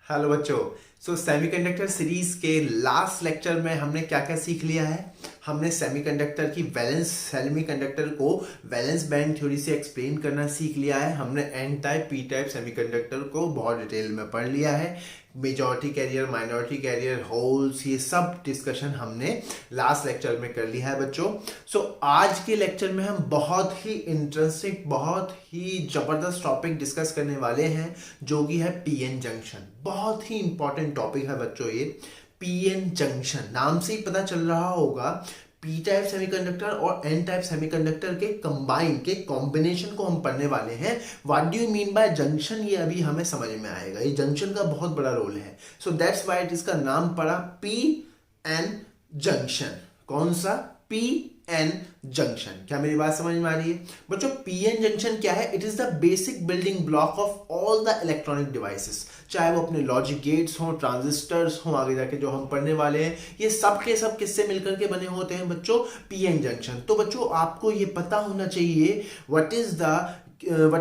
Hello बच्चों। Semiconductor series के last lecture में हमने क्या क्या सीख लिया है। हमने सेमीकंडक्टर की वैलेंस सेमीकंडक्टर को वैलेंस बैंड थ्योरी से एक्सप्लेन करना सीख लिया है। हमने N type P type semiconductor को बहुत डिटेल में पढ़ लिया है। Majority carrier, minority carrier, holes, ये सब डिस्कशन हमने लास्ट लेक्चर में कर लिया है बच्चों। आज के लेक्चर में हम बहुत ही इंटरेस्टिंग, बहुत ही जबरदस्त टॉपिक डिस्कस करने वाले हैं, जो कि है पीएन जंक्शन। बहुत ही इंपॉर्टेंट टॉपिक है बच्चों ये पीएन जंक्शन। नाम से ही पता चल रहा होगा, पी टाइप सेमीकंडक्टर और एन टाइप सेमीकंडक्टर के कंबाइन के कॉम्बिनेशन को हम पढ़ने वाले हैं। What do you mean by junction, ये अभी हमें समझ में आएगा। ये जंक्शन का बहुत बड़ा रोल है। सो दैट्स व्हाई इसका नाम पड़ा पी एन जंक्शन। कौन सा? P N junction. क्या मेरी बात समझ में आ रही है बच्चों? पी एन जंक्शन क्या है? It is the basic building block of all the electronic devices, चाहे वो अपने लॉजिक गेट्स हों, ट्रांजिस्टर्स हों, आगे जाके जो हम पढ़ने वाले हैं, ये सब के सब किससे मिलकर के बने होते हैं बच्चों? P N junction. तो बच्चों आपको ये पता होना चाहिए what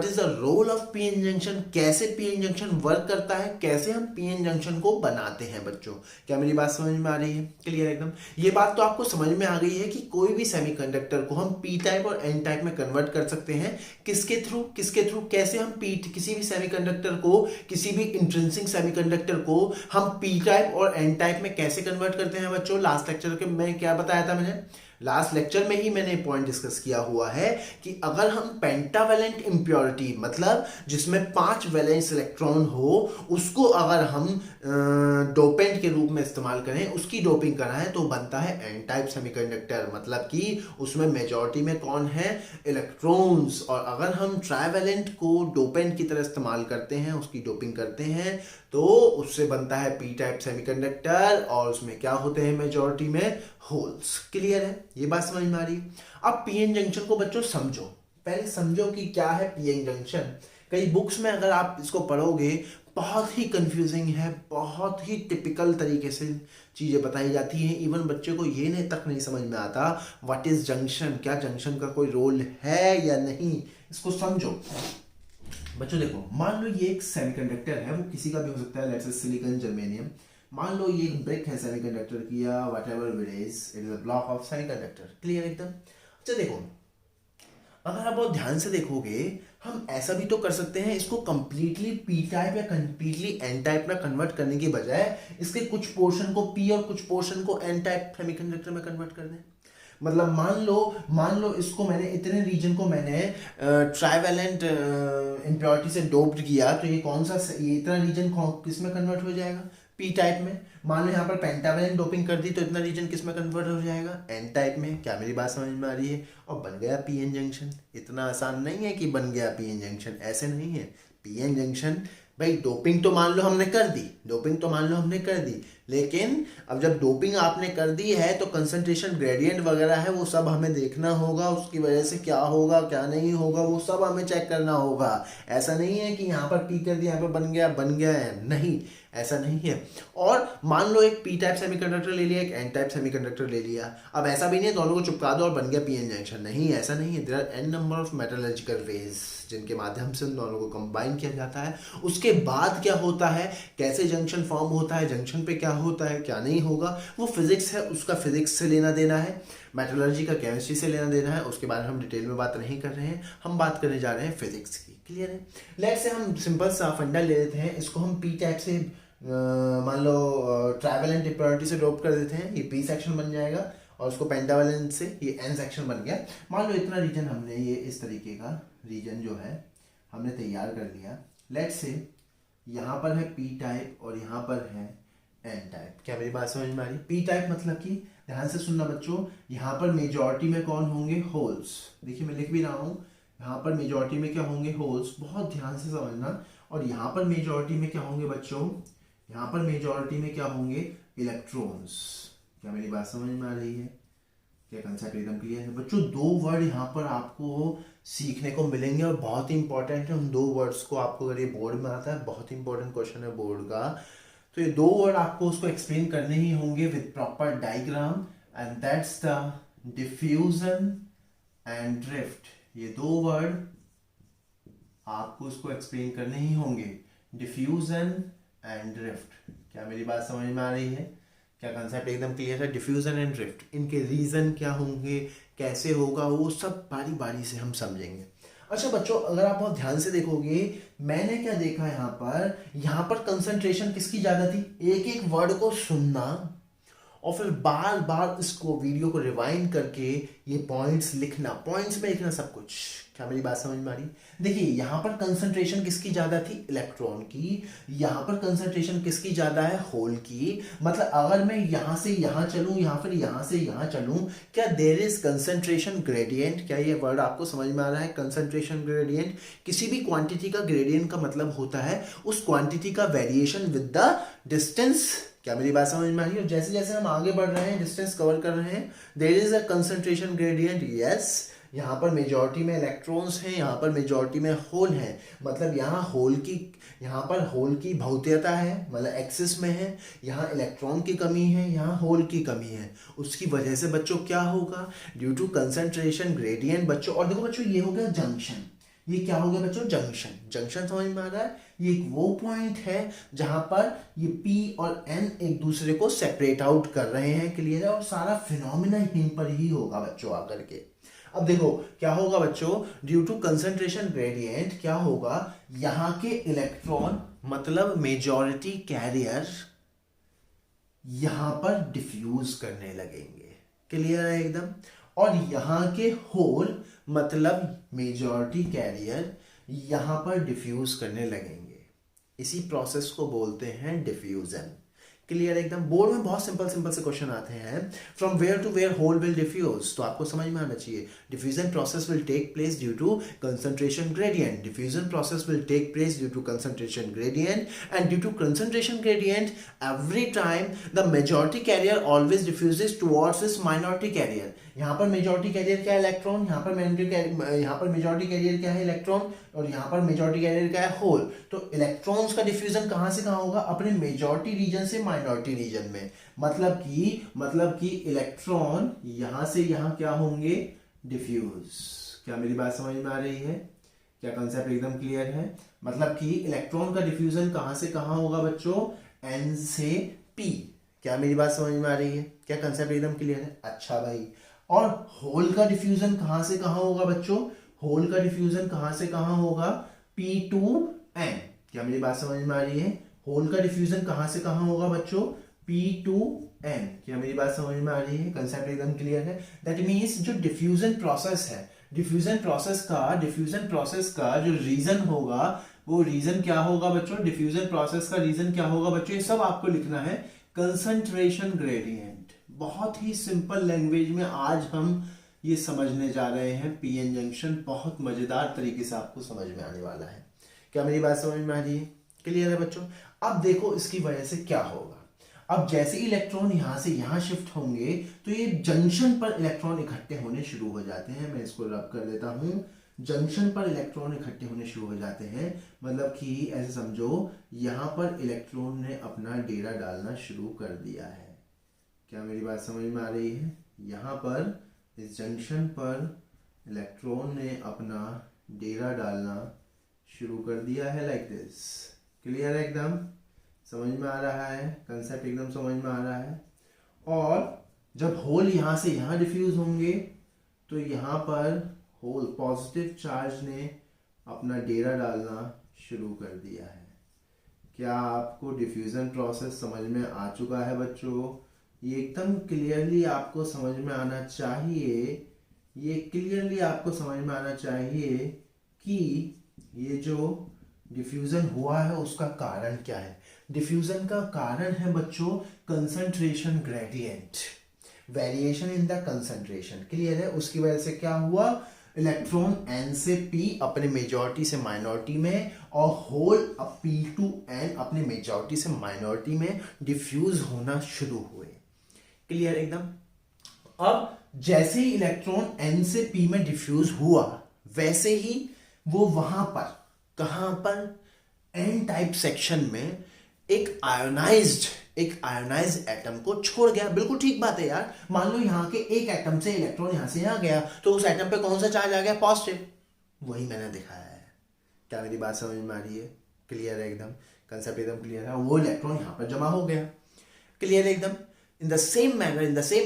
is the role of PN junction, कैसे पीएन जंक्शन वर्क करता है, कैसे हम पीएन जंक्शन को बनाते हैं बच्चों। क्या मेरी बात समझ में आ रही है? क्लियर एकदम। ये बात तो आपको समझ में आ गई है कि कोई भी सेमीकंडक्टर को हम पी टाइप और एन टाइप में कन्वर्ट कर सकते हैं। किसके थ्रू कैसे हम किसी भी सेमीकंडक्टर को, किसी भी इंट्रिंसिक सेमीकंडक्टर को हम पी टाइप और एन टाइप में कैसे कन्वर्ट करते हैं बच्चों? लास्ट लेक्चर के मैं क्या बताया था? लास्ट लेक्चर में ही मैंने पॉइंट डिस्कस किया हुआ है कि अगर हम पेंटावेलेंट इंप्योरिटी, मतलब जिसमें 5 वैलेंस इलेक्ट्रॉन हो, उसको अगर हम डोपेंट के रूप में इस्तेमाल करें, उसकी डोपिंग कराएं, तो बनता है एन टाइप सेमीकंडक्टर। मतलब कि उसमें मेजॉरिटी में कौन है? इलेक्ट्रॉन्स। और अगर हम ट्राइवेलेंट को डोपेंट की तरह इस्तेमाल करते हैं, उसकी डोपिंग करते हैं, तो उससे बनता है पी टाइप सेमीकंडक्टर। और उसमें क्या होते हैं? मेजॉरिटी में होल्स। क्लियर है? ये बात समझ में आ रही है? अब पीएन जंक्शन को बच्चों समझो, पहले समझो कि क्या है पीएन जंक्शन। कई बुक्स में अगर आप इसको पढ़ोगे, बहुत ही कंफ्यूजिंग है, बहुत ही टिपिकल तरीके से चीजें बताई जाती हैं। इवन बच्चे को ये नहीं तक नहीं समझ में आता व्हाट इज जंक्शन, क्या जंक्शन का कोई रोल है या नहीं। इसको समझो बच्चों। देखो, मान लो ये एक सेमीकंडक्टर है, वो किसी का भी हो सकता है, लेट्स से सिलिकॉन, जर्मेनियम। मान लो ये एक ब्रिक है सेमीकंडक्टर की, या whatever it is a block of semiconductor. Clear एकदम? अच्छा देखो, अगर आप बहुत ध्यान से देखोगे, हम ऐसा भी तो कर सकते हैं, इसको कंप्लीटली पी टाइप या कंप्लीटली एन टाइप में कन्वर्ट करने की बजाय इसके कुछ पोर्शन को पी और कुछ पोर्शन को एन टाइप सेमीकंडक्टर में कन्वर्ट कर दें। मतलब मान लो इसको मैंने, इतने रीजन को मैंने ट्राइवेलेंट इम्प्योरिटी से डोप्ड किया, तो ये कौन सा, ये इतना रीजन किस में कन्वर्ट हो जाएगा? पी टाइप में। मान लो यहाँ पर पेंटावेलेंट डोपिंग कर दी, तो इतना रीजन किस में कन्वर्ट हो जाएगा? एन टाइप में। क्या मेरी बात समझ में आ रही है? और बन गया पीएन जंक्शन। इतना आसान नहीं है कि बन गया पीएन जंक्शन, ऐसे नहीं है। पीएन जंक्शन भाई, डोपिंग तो मान लो हमने कर दी, लेकिन अब जब डोपिंग आपने कर दी है, तो कंसंट्रेशन ग्रेडियंट वगैरह है, वो सब हमें देखना होगा। उसकी वजह से क्या होगा, क्या नहीं होगा, वो सब हमें चेक करना होगा। ऐसा नहीं है कि यहाँ पर पी कर दिया, यहाँ पर बन गया है, नहीं, ऐसा नहीं है। और मान लो एक पी टाइप सेमीकंडक्टर ले लिया, एक एन टाइप सेमीकंडक्टर ले लिया। अब ऐसा भी नहीं है दोनों को चिपका दो और बन गया पीएन जंक्शन, नहीं, ऐसा नहीं है। There are N number of metallurgical ways जिनके माध्यम से उन दोनों को कंबाइन किया जाता है। उसके बाद क्या होता है, कैसे जंक्शन फॉर्म होता है, जंक्शन पे क्या होता है, क्या नहीं होगा, वो फिजिक्स है, उसका फिजिक्स से लेना देना है, मेटलर्जी का केमिस्ट्री से लेना देना है। उसके बारे में हम डिटेल में बात नहीं कर रहे हैं, हम बात करने जा रहे हैं फिजिक्स की। क्लियर है? लेट्स से हम सिंपल सा फंडा ले लेते हैं, इसको हम पी टाइप से मान लो ट्राइवेलेंट इम्प्योरिटी से डोप कर देते हैं, ये पी सेक्शन बन जाएगा, और उसको पेंटावेलेंट से ये एन सेक्शन बन गया। मान लो इतना रीजन हमने, ये इस तरीके का रीजन जो है हमने तैयार कर लिया। लेट्स से यहाँ पर है पी टाइप और यहाँ पर है एन टाइप। क्या मेरी बात समझ में आ रही? पी टाइप मतलब कि, ध्यान से सुनना बच्चों, यहाँ पर मेजॉरिटी में कौन होंगे? होल्स। देखिए मैं लिख भी रहा हूँ, यहाँ पर मेजॉरिटी में क्या होंगे? होल्स। बहुत ध्यान से समझना। और यहाँ पर मेजॉरिटी में क्या होंगे बच्चों? यहाँ पर मेजॉरिटी में क्या होंगे? इलेक्ट्रॉन्स। क्या मेरी बात समझ में आ रही है? क्या कंसेप्ट एकदम क्लियर है बच्चों? 2 वर्ड यहाँ पर आपको सीखने को मिलेंगे और बहुत ही इंपॉर्टेंट है। उन 2 वर्ड्स को आपको, अगर ये बोर्ड में आता है, बहुत इंपॉर्टेंट क्वेश्चन है बोर्ड का, तो ये 2 वर्ड आपको उसको एक्सप्लेन करने ही होंगे with proper diagram, and that's the diffusion and drift. ये 2 वर्ड आपको उसको एक्सप्लेन करने ही होंगे, डिफ्यूजन एंड ड्रिफ्ट। क्या मेरी बात समझ में आ रही है? क्या कंसेप्ट एकदम क्लियर है? डिफ्यूजन एंड ड्रिफ्ट, इनके रीजन क्या होंगे, कैसे होगा, वो सब बारी बारी से हम समझेंगे। अच्छा बच्चों, अगर आप बहुत ध्यान से देखोगे, मैंने क्या देखा यहाँ पर कंसंट्रेशन किसकी ज्यादा थी? एक एक वर्ड को सुनना और फिर बार बार इसको वीडियो को रिवाइंड करके ये पॉइंट्स लिखना, पॉइंट्स में लिखना सब कुछ। क्या मेरी बात समझ में आ रही? देखिए यहाँ पर कंसंट्रेशन किसकी ज्यादा थी? इलेक्ट्रॉन की। यहाँ पर कंसंट्रेशन किसकी ज्यादा है? होल की। मतलब अगर मैं यहाँ से यहाँ चलूं या फिर यहाँ से यहाँ चलूं, क्या देयर इज कंसंट्रेशन ग्रेडियंट? क्या ये वर्ड आपको समझ में आ रहा है? कंसंट्रेशन ग्रेडियंट, किसी भी क्वांटिटी का ग्रेडियंट का मतलब होता है उस क्वांटिटी का वेरिएशन विद द डिस्टेंस। क्या मेरी बात समझ में आ रही है? जैसे जैसे हम आगे बढ़ रहे हैं, डिस्टेंस कवर कर रहे हैं, there is a concentration gradient. Yes, यहाँ पर मेजॉरिटी में इलेक्ट्रॉन्स हैं, यहाँ पर मेजॉरिटी में होल हैं। मतलब यहाँ पर होल की बहुतीयता है, मतलब एक्सिस में है। यहाँ इलेक्ट्रॉन की कमी है, यहाँ होल की कमी है। उसकी वजह से बच्चों क्या होगा? ड्यू टू कंसंट्रेशन ग्रेडियंट बच्चों। और देखो बच्चों, ये हो गया जंक्शन। ये क्या हो गया बच्चों? जंक्शन। जंक्शन समझ में आ रहा है? ये एक वो पॉइंट है जहां पर ये P और N एक दूसरे को सेपरेट आउट कर रहे हैं। क्लियर है? और सारा फिनोमिना यहीं पर ही होगा बच्चों आकर के। अब देखो क्या होगा बच्चों, ड्यू टू कंसंट्रेशन ग्रेडियंट क्या होगा, यहां के इलेक्ट्रॉन मतलब मेजॉरिटी कैरियर यहां पर डिफ्यूज करने लगेंगे। क्लियर है एकदम? और यहां के होल मतलब मेजॉरिटी कैरियर यहां पर डिफ्यूज करने लगेंगे। इसी प्रोसेस को बोलते हैं डिफ्यूजन। क्लियर एकदम? बोर्ड में बहुत सिंपल सिंपल से क्वेश्चन आते हैं, from where to where hole will diffuse, तो आपको समझ में आना चाहिए। Diffusion process will take place due to concentration gradient. Diffusion process will take place due to concentration gradient, and due to concentration gradient every time the majority carrier always diffuses towards its minority carrier. यहाँ पर majority career क्या है? Electron. यहाँ पर majority career क्या है? Electron. और यहाँ पर मेजॉरिटी कैरियर क्या है? होल। तो इलेक्ट्रॉन्स का डिफ्यूजन कहाँ से कहाँ होगा? अपने मेजॉरिटी रीजन से माइनॉरिटी रीजन में। मतलब कि इलेक्ट्रॉन यहाँ से यहाँ क्या होंगे? डिफ्यूज। क्या मेरी बात समझ में आ रही है? क्या कंसेप्ट एकदम क्लियर है? मतलब कि इलेक्ट्रॉन का डिफ्यूजन कहाँ से कहाँ होगा बच्चों? N से P। क्या मेरी बात समझ में आ रही है? क्या कंसेप्ट एकदम क्लियर है? अच्छा भाई, और होल का डिफ्यूजन कहां से कहां होगा बच्चों? होल का डिफ्यूजन कहां से कहां होगा? P to N। क्या मेरी बात समझ में आ रही है? होल का डिफ्यूजन कहां से कहां होगा बच्चों? P to N। क्या मेरी बात समझ में आ रही है? कंसेप्ट एकदम क्लियर है? दैट मीन्स जो डिफ्यूजन प्रोसेस है, डिफ्यूजन प्रोसेस का जो रीजन होगा, वो रीजन क्या होगा बच्चों? डिफ्यूजन प्रोसेस का रीजन क्या होगा बच्चों? ये सब आपको लिखना है। Concentration gradient. बहुत ही सिंपल लैंग्वेज में आज हम ये समझने जा रहे हैं। पीएन जंक्शन बहुत मजेदार तरीके से आपको समझ में आने वाला है। क्या मेरी बात समझ में आ रही है? क्लियर है बच्चों? अब देखो इसकी वजह से क्या होगा। अब जैसे इलेक्ट्रॉन यहां से यहां शिफ्ट होंगे तो ये जंक्शन पर इलेक्ट्रॉन इकट्ठे होने शुरू हो जाते हैं। मैं इसको रब कर देता हूं। जंक्शन पर इलेक्ट्रॉन इकट्ठे होने शुरू हो जाते हैं, मतलब कि ऐसे समझो यहां पर इलेक्ट्रॉन ने अपना डेरा डालना शुरू कर दिया है। क्या मेरी बात समझ में आ रही है? यहाँ पर इस जंक्शन पर इलेक्ट्रॉन ने अपना डेरा डालना शुरू कर दिया है, लाइक दिस। क्लियर है एकदम? समझ में आ रहा है? कंसेप्ट एकदम समझ में आ रहा है? और जब होल यहाँ से यहाँ डिफ्यूज होंगे तो यहाँ पर होल पॉजिटिव चार्ज ने अपना डेरा डालना शुरू कर दिया है। क्या आपको डिफ्यूजन प्रोसेस समझ में आ चुका है बच्चों? ये एकदम क्लियरली आपको समझ में आना चाहिए। ये क्लियरली आपको समझ में आना चाहिए कि ये जो डिफ्यूजन हुआ है उसका कारण क्या है। डिफ्यूजन का कारण है बच्चों concentration gradient, variation in the concentration. Clear है? उसकी वजह से क्या हुआ? इलेक्ट्रॉन N से P अपने मेजॉरिटी से माइनॉरिटी में, और होल P to N अपने मेजॉरिटी से माइनॉरिटी में डिफ्यूज होना शुरू हुए। क्लियर एकदम? अब जैसे ही इलेक्ट्रॉन N से P में डिफ्यूज हुआ, वैसे ही वो वहां पर, कहां पर? N टाइप सेक्शन में एक आयोनाइज्ड एटम को छोड़ गया। बिल्कुल ठीक बात है यार। मान लो यहाँ के एक एटम से इलेक्ट्रॉन यहाँ से यहाँ गया तो उस एटम पे कौन सा चार्ज आ गया? पॉजिटिव। वही मैंने दिखाया है। क्या मेरी बात समझ में आ रही है? क्लियर है एकदम? कंसेप्ट एकदम क्लियर है। वो इलेक्ट्रॉन यहाँ पर जमा हो गया, क्लियर है एकदम। इन द सेम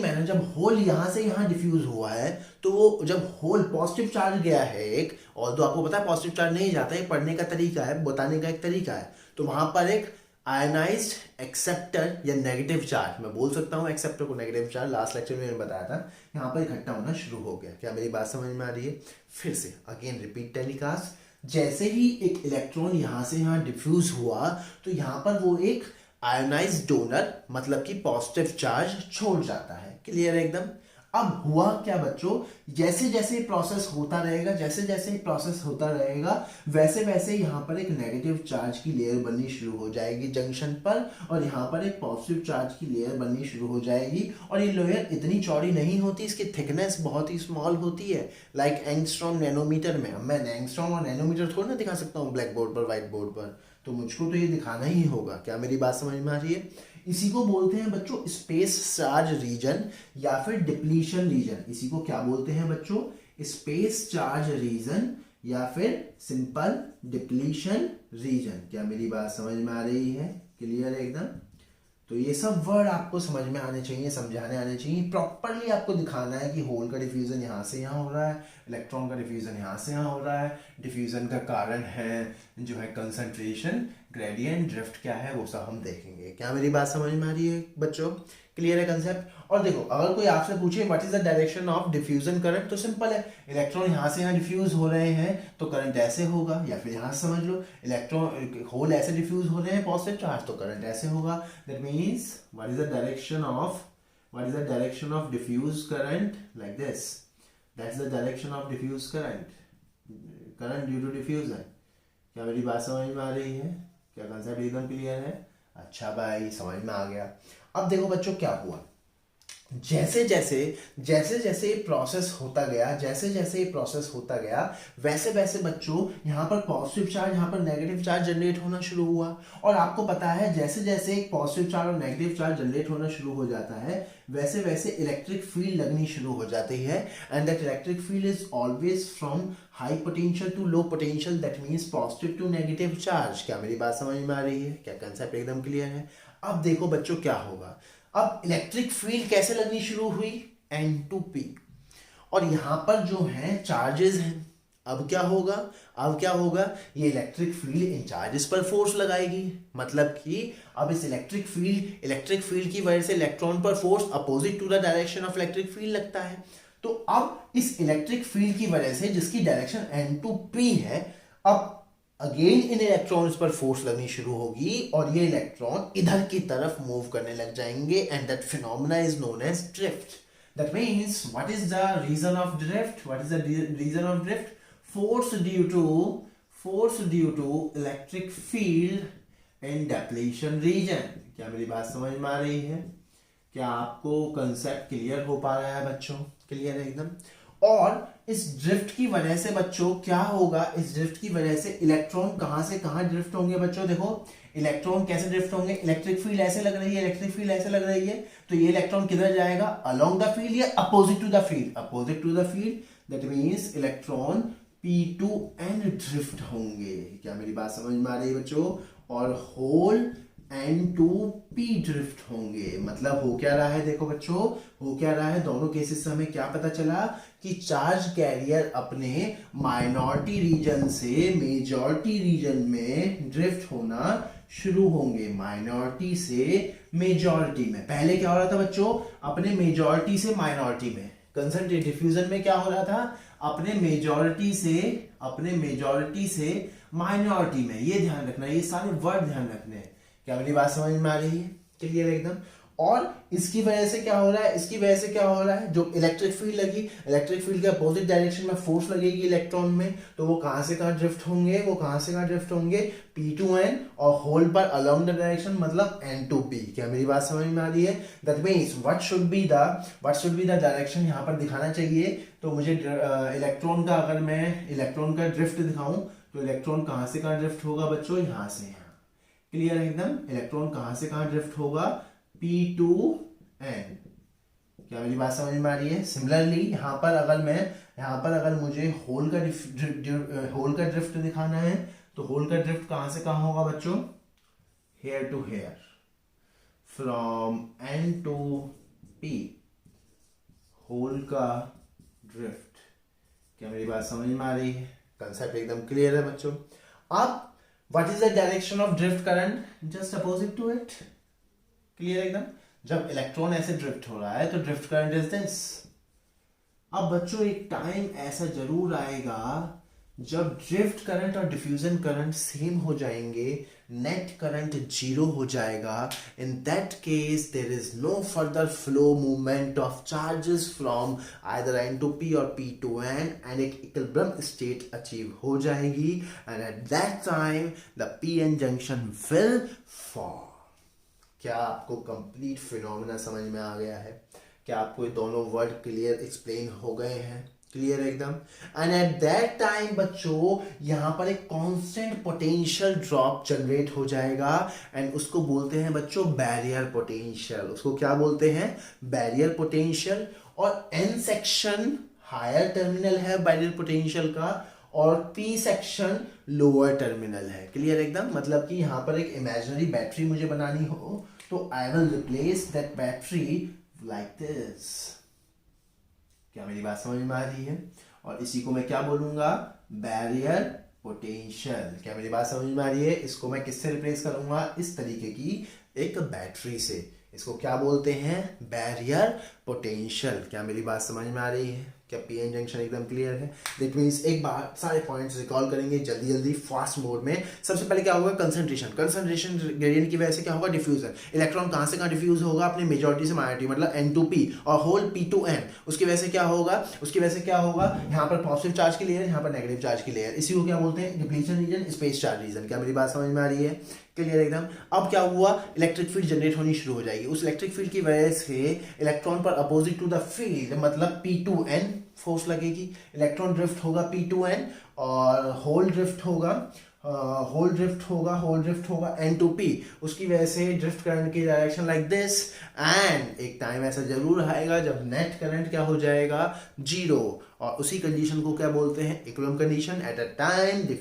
मैनर जब होल यहाँ से यहाँ डिफ्यूज हुआ है, तो वो जब होल पॉजिटिव चार्ज गया है एक, और तो आपको पता है पॉजिटिव चार्ज नहीं जाता है, पढ़ने का तरीका है, बताने का एक तरीका है, तो वहां पर एक आयनाइज्ड एक्सेप्टर या नेगेटिव चार्ज, मैं बोल सकता हूँ एक्सेप्टर को नेगेटिव चार्ज, लास्ट लेक्चर में मैंने बताया था, यहाँ पर इकट्ठा होना शुरू हो गया। क्या मेरी बात समझ में आ रही है? फिर से अगेन रिपीट टेलीकास्ट, जैसे ही एक इलेक्ट्रॉन यहाँ से यहाँ डिफ्यूज हुआ, तो यहाँ पर वो एक आयोनाइज डोनर मतलब कि पॉजिटिव चार्ज छोड़ जाता है, क्लियर है एकदम। अब हुआ क्या बच्चों, जैसे जैसे प्रोसेस होता रहेगा, जैसे जैसे प्रोसेस होता रहेगा, वैसे वैसे यहाँ पर एक नेगेटिव चार्ज की लेयर बननी शुरू हो जाएगी जंक्शन पर, और यहाँ पर एक पॉजिटिव चार्ज की लेयर बननी शुरू हो जाएगी। और ये लेयर इतनी चौड़ी नहीं होती, इसकी थिकनेस बहुत ही स्मॉल होती है, लाइक एंगस्ट्रॉम नैनोमीटर में। अब मैं एंगस्ट्रॉम और नैनोमीटर थोड़ा ना दिखा सकता हूँ ब्लैक बोर्ड पर, व्हाइट बोर्ड पर, तो मुझको तो ये दिखाना ही होगा। क्या मेरी बात समझ में आ रही है? इसी को बोलते हैं बच्चों स्पेस चार्ज रीजन या फिर डिप्लीशन रीजन। इसी को क्या बोलते हैं बच्चों? स्पेस चार्ज रीजन या फिर सिंपल डिप्लीशन रीजन। क्या मेरी बात समझ में आ रही है? क्लियर है एकदम। तो ये सब वर्ड आपको समझ में आने चाहिए, समझाने आने चाहिए, प्रॉपरली आपको दिखाना है कि होल का डिफ्यूजन यहाँ से यहाँ हो रहा है, इलेक्ट्रॉन का डिफ्यूजन यहाँ से यहाँ हो रहा है, डिफ्यूजन का कारण है जो है कंसंट्रेशन ग्रेडियंट, ड्रिफ्ट क्या है वो सब हम देखेंगे। क्या मेरी बात समझ में आ रही है बच्चों? क्लियर है कंसेप्ट। और देखो अगर कोई आपसे पूछे what is the direction of diffusion current, तो सिंपल है, इलेक्ट्रॉन यहाँ से यहाँ डिफ्यूज हो रहे हैं तो करंट ऐसे होगा, या फिर यहाँ से समझ लो इलेक्ट्रॉन होल ऐसे डिफ्यूज हो रहे हैं पॉजिटिव चार्ज, तो करंट ऐसे होगा। That means what is the direction of diffuse current, like this, that's the direction of diffuse current due to diffusion. क्या मेरी बात समझ में आ रही है? क्या कंसेप्ट एकदम क्लियर है? अच्छा भाई, समझ में आ गया। अब देखो बच्चों क्या हुआ, जैसे जैसे प्रोसेस होता गया, वैसे वैसे बच्चों यहाँ पर पॉजिटिव चार्ज, यहाँ पर नेगेटिव चार्ज जनरेट होना शुरू हुआ। और आपको पता है जैसे जैसे एक पॉजिटिव चार्ज और नेगेटिव चार्ज जनरेट होना शुरू हो जाता है, वैसे वैसे इलेक्ट्रिक फील्ड लगनी शुरू हो जाती है। And that electric field is always from high potential to low potential, that means positive to negative charge. क्या मेरी बात समझ में आ रही है? क्या कंसेप्ट एकदम क्लियर है? अब देखो बच्चों क्या होगा, अब इलेक्ट्रिक फील्ड कैसे लगनी शुरू हुई? N2P, और यहां पर जो है चार्जेस हैं। अब क्या होगा, ये इलेक्ट्रिक फील्ड इन चार्जेस पर फोर्स लगाएगी, मतलब कि अब इस इलेक्ट्रिक फील्ड की वजह से इलेक्ट्रॉन पर force opposite to the direction of electric field लगता है। तो अब इस इलेक्ट्रिक फील्ड की वजह से जिसकी डायरेक्शन N2P है, अब अगेन इन इलेक्ट्रॉन्स पर फोर्स लगनी शुरू होगी और ये इलेक्ट्रॉन इधर की तरफ मूव करने लग जाएंगे, and that phenomena is known as drift. That means what is the reason of drift? Force due to electric field in depletion region. क्या मेरी बात समझ में आ रही है? क्या आपको कंसेप्ट क्लियर हो पा रहा है बच्चों? क्लियर है एकदम। और इस ड्रिफ्ट की वजह से बच्चों क्या होगा, इस ड्रिफ्ट की वजह से इलेक्ट्रॉन कहां से कहां ड्रिफ्ट होंगे बच्चों? देखो इलेक्ट्रॉन कैसे ड्रिफ्ट होंगे, इलेक्ट्रिक फील्ड ऐसे लग रही है, तो ये इलेक्ट्रॉन किधर जाएगा? अलोंग द फील्ड या opposite to the field. That means electron P2N drift होंगे। क्या मेरी बात समझ में आ रही है बच्चों? और होल N2P ड्रिफ्ट होंगे। मतलब हो क्या रहा है, देखो बच्चों हो क्या रहा है, दोनों केसेस से हमें क्या पता चला कि चार्ज कैरियर अपने माइनॉरिटी रीजन से मेजॉरिटी रीजन में ड्रिफ्ट होना शुरू होंगे। माइनॉरिटी से मेजॉरिटी में, पहले क्या हो रहा था बच्चों? अपने मेजॉरिटी से माइनॉरिटी में। कंसंट्रेट डिफ्यूजन में क्या हो रहा था? अपने मेजॉरिटी से माइनॉरिटी में। ये ध्यान रखना, ये सारे वर्ड ध्यान रखने हैं। क्या मेरी बात समझ में आ रही है? क्लियर एकदम। और इसकी वजह से क्या हो रहा है, जो इलेक्ट्रिक फील्ड लगी, इलेक्ट्रिक फील्ड के अपोजिट डायरेक्शन में फोर्स लगेगी इलेक्ट्रॉन में, तो वो कहां से कहां ड्रिफ्ट होंगे? P2N, और होल पर अलोंग द डायरेक्शन मतलब N2P। क्या मेरी बात समझ में आ रही है? That means what should be the direction यहां पर दिखाना चाहिए। तो मुझे इलेक्ट्रॉन का, अगर मैं इलेक्ट्रॉन का ड्रिफ्ट दिखाऊं, तो इलेक्ट्रॉन कहां से कहां ड्रिफ्ट होगा बच्चों? यहां से यहां। क्लियर है एकदम। इलेक्ट्रॉन कहां से कहां ड्रिफ्ट होगा? P2N। क्या मेरी बात समझ में आ रही है? सिमिलरली यहां पर अगर मुझे होल का ड्रिफ्ट दिखाना है, तो होल का ड्रिफ्ट कहां से कहां होगा बच्चों? Here to here, from N to P, hole का ड्रिफ्ट। क्या मेरी बात समझ में आ रही है? कंसेप्ट एकदम क्लियर है बच्चों। अब what is the direction of drift current? Just opposite to it. Clear एकदम। जब इलेक्ट्रॉन ऐसे ड्रिफ्ट हो रहा है तो ड्रिफ्ट करंट इज दिस। अब बच्चों एक टाइम ऐसा जरूर आएगा जब ड्रिफ्ट करंट और डिफ्यूजन करंट सेम हो जाएंगे, नेट करंट जीरो हो जाएगा। In that case there is no further flow movement of charges from either N to P और P टू N, एंड एक इक्विलिब्रियम स्टेट अचीव हो जाएगी, and at that time the PN junction will form. क्या आपको complete phenomena समझ में आ गया है? क्या आपको ये दोनों वर्ड क्लियर एक्सप्लेन हो गए हैं? क्लियर एकदम। एंड एट दैट टाइम बच्चों यहां पर एक कांस्टेंट पोटेंशियल ड्रॉप जनरेट हो जाएगा, एंड उसको बोलते हैं बच्चों बैरियर पोटेंशियल। उसको क्या बोलते हैं? Barrier potential. और N सेक्शन हायर टर्मिनल है बैरियर पोटेंशियल का, और P सेक्शन लोअर टर्मिनल है। क्लियर एकदम। मतलब कि यहां पर एक इमेजिनरी बैटरी मुझे बनानी हो तो I will replace that battery like this. क्या मेरी बात समझ में आ रही है? और इसी को मैं क्या बोलूंगा? Barrier potential. क्या मेरी बात समझ में आ रही है? इसको मैं किससे रिप्लेस करूंगा? इस तरीके की एक बैटरी से। इसको क्या बोलते हैं? Barrier potential. क्या मेरी बात समझ में आ रही है? क्या PN जंक्शन एकदम क्लियर है? दैट मींस एक बार सारे पॉइंट्स रिकॉल करेंगे जल्दी जल्दी फास्ट मोड में। सबसे पहले क्या होगा? कंसंट्रेशन ग्रेडियंट की वजह से क्या होगा? डिफ्यूजन। इलेक्ट्रॉन कहां से कहां डिफ्यूज होगा? अपने मेजॉरिटी से माइनॉरिटी, मतलब N टू P और होल P टू N। उसकी वजह से क्या होगा? यहाँ पर पॉजिटिव चार्ज की लेयर, यहाँ पर नेगेटिव चार्ज की लेयर। इसी को क्या बोलते हैं? Depletion region, space charge region. क्या मेरी बात समझ में आ रही है? क्लियर एकदम। अब क्या हुआ? इलेक्ट्रिक फील्ड जनरेट होनी शुरू हो जाएगी। उस इलेक्ट्रिक फील्ड की वजह से इलेक्ट्रॉन पर अपोजिट टू द फील्ड, मतलब P टू N फोर्स लगेगी। इलेक्ट्रॉन ड्रिफ्ट होगा P टू N, और होल ड्रिफ्ट होगा N टू P। उसकी वजह से ड्रिफ्ट करंट की डायरेक्शन लाइक दिस, एंड एक टाइम ऐसा जरूर आएगा जब नेट करंट क्या हो जाएगा? जीरो। और उसी कंडीशन को क्या बोलते हैं? Equilibrium condition. At a time the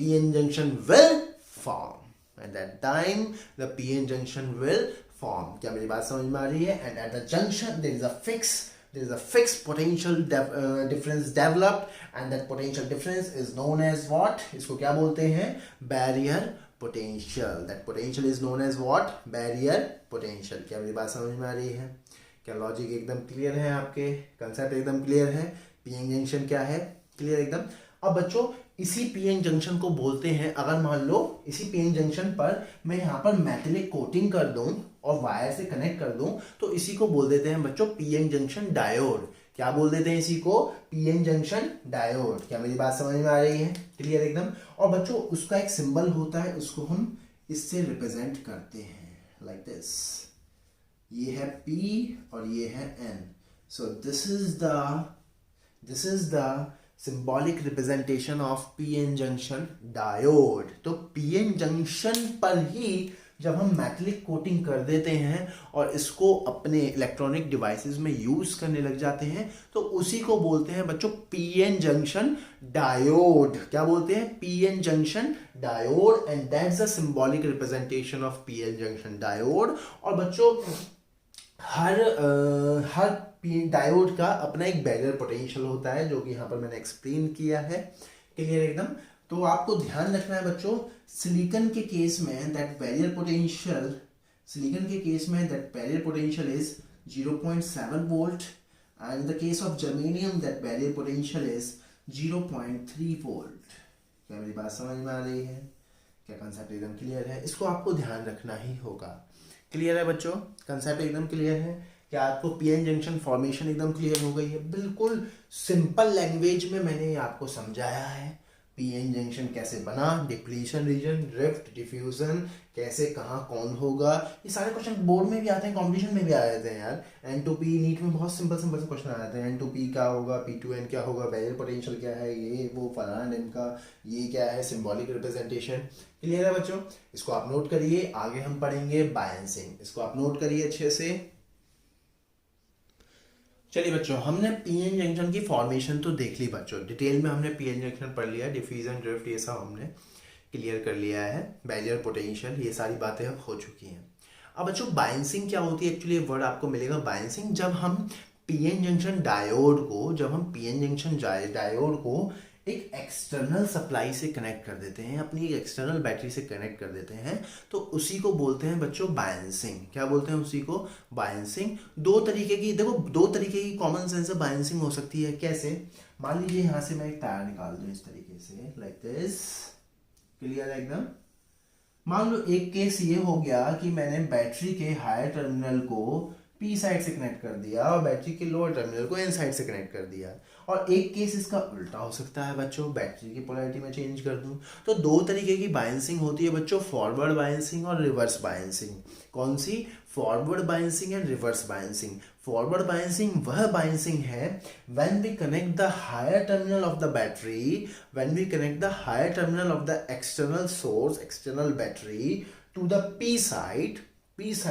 PN junction will form। At that time the PN junction will form। क्या मेरी बात समझ में आ रही है? And at the junction there is a fixed potential difference developed, and that potential difference is known as what? इसको क्या बोलते हैं? Barrier potential। That potential is known as what? Barrier potential। क्या मेरी बात समझ में आ रही है? क्या लॉजिक एकदम क्लियर है? आपके कंसेप्ट एकदम क्लियर है? PN जंक्शन क्या है? क्लियर एकदम। अब बच्चों इसी PN जंक्शन को बोलते हैं, अगर मान लो इसी PN जंक्शन पर मैं यहाँ पर मेटेलिक कोटिंग कर दूं और वायर से कनेक्ट कर दूं, तो इसी को बोल देते हैं बच्चों PN जंक्शन डायोड। क्या बोल देते हैं इसी को? PN junction diode. क्या मेरी बात समझ में आ रही है? क्लियर एकदम। और बच्चों उसका एक सिंबल होता है, उसको हम इससे रिप्रेजेंट करते हैं लाइक दिस। ये है P और ये है N। So this is the symbolic representation of PN junction diode. तो PN जंक्शन पर ही जब हम मेटलिक कोटिंग कर देते हैं और इसको अपने इलेक्ट्रॉनिक डिवाइसेस में यूज करने लग जाते हैं, तो उसी को बोलते हैं बच्चों PN जंक्शन डायोड। क्या बोलते हैं? PN junction diode. And that's the symbolic representation of PN junction diode. और बच्चों हर डायोड का अपना एक बैरियर पोटेंशियल होता है, जो कि यहाँ पर मैंने एक्सप्लेन किया है। क्लियर एकदम। तो आपको ध्यान रखना है बच्चों, सिलिकॉन के केस में that barrier potential is 0.7 volt, and in the case of germanium that barrier potential is 0.3 volt. क्या मेरी बात समझ में आ रही है? क्या कंसेप्ट एकदम क्लियर है? इसको आपको ध्यान रखना ही होगा। क्लियर है बच्चों? कंसेप्ट एकदम क्लियर है? क्या आपको PN जंक्शन फॉर्मेशन एकदम क्लियर हो गई है? बिल्कुल सिंपल लैंग्वेज में मैंने आपको समझाया है PN जंक्शन कैसे बना, डिप्लीशन रीजन, ड्रिफ्ट, डिफ्यूजन, कैसे कहाँ कौन होगा। ये सारे क्वेश्चन बोर्ड में भी आते हैं, कॉम्पिटिशन में भी आ जाते हैं यार। N टू P नीट में बहुत सिंपल से क्वेश्चन आ जाते हैं। N टू P क्या होगा, P टू N क्या होगा, बैरियर पोटेंशियल क्या है, ये वो फलाना ढिम का, ये क्या है, सिंबॉलिक रिप्रेजेंटेशन। क्लियर है बच्चों? इसको आप नोट करिए। आगे हम पढ़ेंगे बायंसिंग। इसको आप नोट करिए अच्छे से। चलिए बच्चों, हमने PN जंक्शन की फॉर्मेशन तो देख ली बच्चों, डिटेल में हमने PN जंक्शन पढ़ लिया, डिफ्यूजन, ड्रिफ्ट, ये सब हमने। क्लियर कर लिया है, बैरियर पोटेंशियल, ये सारी बातें अब हो चुकी हैं। अब बच्चों बायसिंग क्या होती है, एक्चुअली वर्ड आपको मिलेगा बायसिंग, जब हम पीएन जंक्शन डायोड को, जब हम पीएन जंक्शन डायोड को एक एक्सटर्नल सप्लाई से कनेक्ट कर देते हैं, अपनी एक एक्सटर्नल बैटरी से कनेक्ट कर देते हैं, तो उसी को बोलते हैं बच्चों बायसिंग। क्या बोलते हैं उसी को? बायसिंग। दो तरीके की, देखो दो तरीके की कॉमन सेंस से बायसिंग हो सकती है। कैसे? मान लीजिए यहाँ से मैं एक तार निकाल दूं इस तरीके से, लाइक दिस, क्लियर है एकदम। मान लो एक केस ये हो गया कि मैंने बैटरी के हायर टर्मिनल को पी साइड से कनेक्ट कर दिया और बैटरी के लोअर टर्मिनल को एन साइड से कनेक्ट कर दिया। और एक केस इसका उल्टा हो सकता है बच्चों, बैटरी की पोलैरिटी में चेंज कर दूं। तो दो तरीके की बायसिंग होती है बच्चों, फॉरवर्ड बायसिंग और रिवर्स बायसिंग। कौन सी? Forward biasing and reverse biasing. Forward biasing वह बायसिंग है when we connect the higher terminal of the battery, when we connect the higher terminal of the external source, external battery to the P side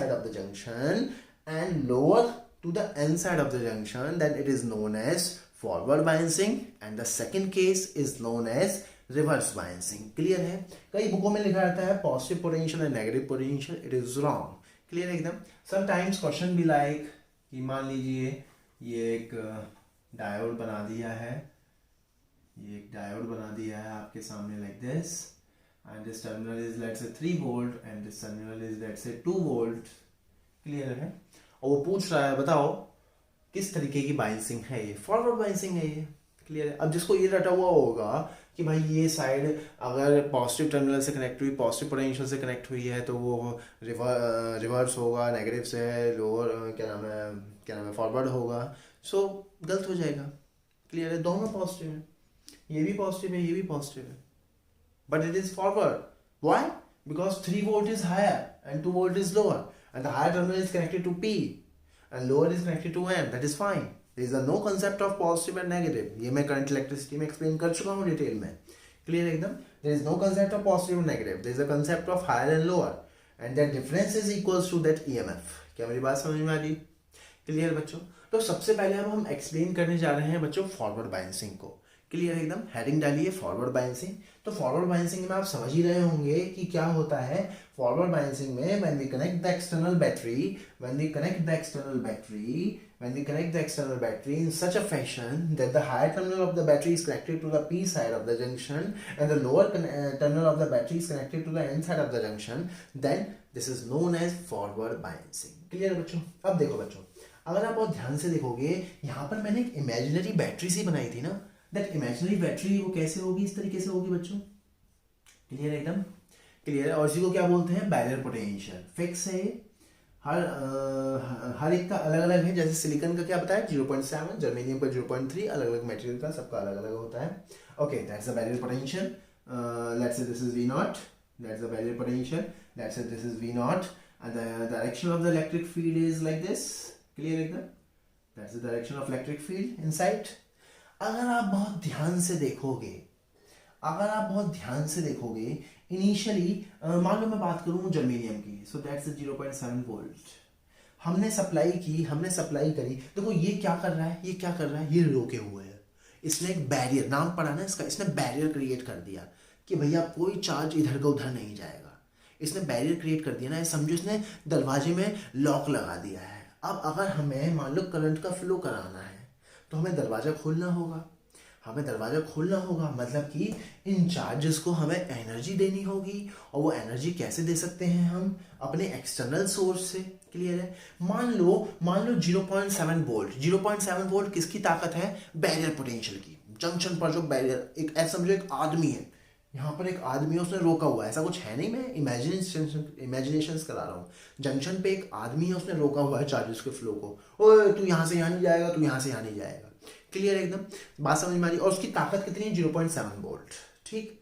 of the junction, and lower to the N side of the junction, then it is known as forward biasing, and the second case is known as reverse biasing. Clear है? कई बुकों में लिखा रहता है positive potential and negative potential, it is wrong. Clear है एकदम। Sometimes question भी like कि मान लीजिए ये एक डायोड बना दिया है, ये एक डायोड बना दिया है आपके सामने like this, and this terminal is let's say 3 volt and this terminal is let's say 2 volt. Clear है? और वो पूछ रहा है बताओ किस तरीके की बायसिंग है ये? फॉरवर्ड बायसिंग है ये। क्लियर है? अब जिसको ये रटा हुआ होगा कि भाई ये साइड अगर पॉजिटिव टर्मिनल से कनेक्ट हुई, पॉजिटिव पोटेंशियल से कनेक्ट हुई है, तो वो रिवर्स होगा, नेगेटिव से लोअर क्या नाम है फॉरवर्ड होगा, सो गलत हो जाएगा। क्लियर है? दोनों पॉजिटिव है, ये भी पॉजिटिव है, ये भी पॉजिटिव है, but it is forward. Why? Because 3 volt is higher and 2 volt is lower, and the higher terminal is connected to P and lower is connected to N. That is fine. There is a no concept of positive and negative. ये मैं current electricity में explain कर चुका हूँ detail में। Clear एकदम? There is no concept of positive and negative. There is a concept of higher and lower, and that difference is equals to that EMF. क्या मेरी बात समझ में आ रही? क्लियर बच्चों? तो सबसे पहले अब हम एक्सप्लेन करने जा रहे हैं बच्चों फॉरवर्ड बायसिंग को। क्लियर एकदम? हेडिंग डालिए फॉरवर्ड बायसिंग। तो फॉरवर्ड बायसिंग में आप समझ ही रहे होंगे कि क्या होता है। फॉरवर्ड बायसिंग में when we connect the external battery in such a fashion that the higher terminal of the battery is connected to the P side of the junction and the lower terminal of the battery is connected to the N side of the junction, then this is known as forward biasing. Clear बच्चों? अब देखो बच्चों, अगर आप बहुत ध्यान से देखोगे, यहाँ पर मैंने एक इमेजिनरी बैटरी सी बनाई थी ना, दैट इमेजिनरी बैटरी वो कैसे होगी? इस तरीके से होगी बच्चों। क्लियर एकदम? क्लियर है? और इसी को क्या बोलते हैं? Barrier potential. फिक्स है, हर एक का अलग अलग है। जैसे सिलिकॉन का क्या बताया 0.7, जर्मेनियम का 0.3, अलग अलग मटेरियल का सबका अलग अलग होता है। Okay, that's the barrier potential. Let's say this is V not, that's the barrier potential. Let's say this is V not and the direction of the electric field is like this. Clear एकदम? That's the direction of electric field inside. अगर आप बहुत ध्यान से देखोगे, initially मान लो मैं बात करूं जर्मेनियम की, सो दैट्स 0.7 वोल्ट हमने सप्लाई करी। देखो ये क्या कर रहा है, ये रोके हुए है। इसने एक बैरियर, नाम पड़ा ना इसका, इसने बैरियर क्रिएट कर दिया कि भैया कोई चार्ज इधर का उधर नहीं जाएगा। इसने बैरियर क्रिएट कर दिया ना, समझो इसने दरवाजे में लॉक लगा दिया है। अब अगर हमें मान लो करंट का फ्लो कराना है तो हमें दरवाजा खोलना होगा, मतलब कि इन चार्जेस को हमें एनर्जी देनी होगी। और वो एनर्जी कैसे दे सकते हैं? हम अपने एक्सटर्नल सोर्स से। क्लियर है? मान लो 0.7 वोल्ट किसकी ताकत है? बैरियर पोटेंशियल की। जंक्शन पर जो बैरियर, एक ऐसा समझो एक आदमी है, यहाँ पर एक आदमी है, उसने रोका हुआ है, ऐसा कुछ है नहीं, मैं इमेजिनेशन करा रहा हूँ। जंक्शन पे एक आदमी है, उसने रोका हुआ है चार्जेस के फ्लो को। ओए तू यहाँ से यहाँ नहीं जाएगा, तू यहाँ से यहाँ नहीं जाएगा। क्लियर एकदम? बात समझ में आ रही? और उसकी ताकत कितनी है? 0.7 वोल्ट। ठीक।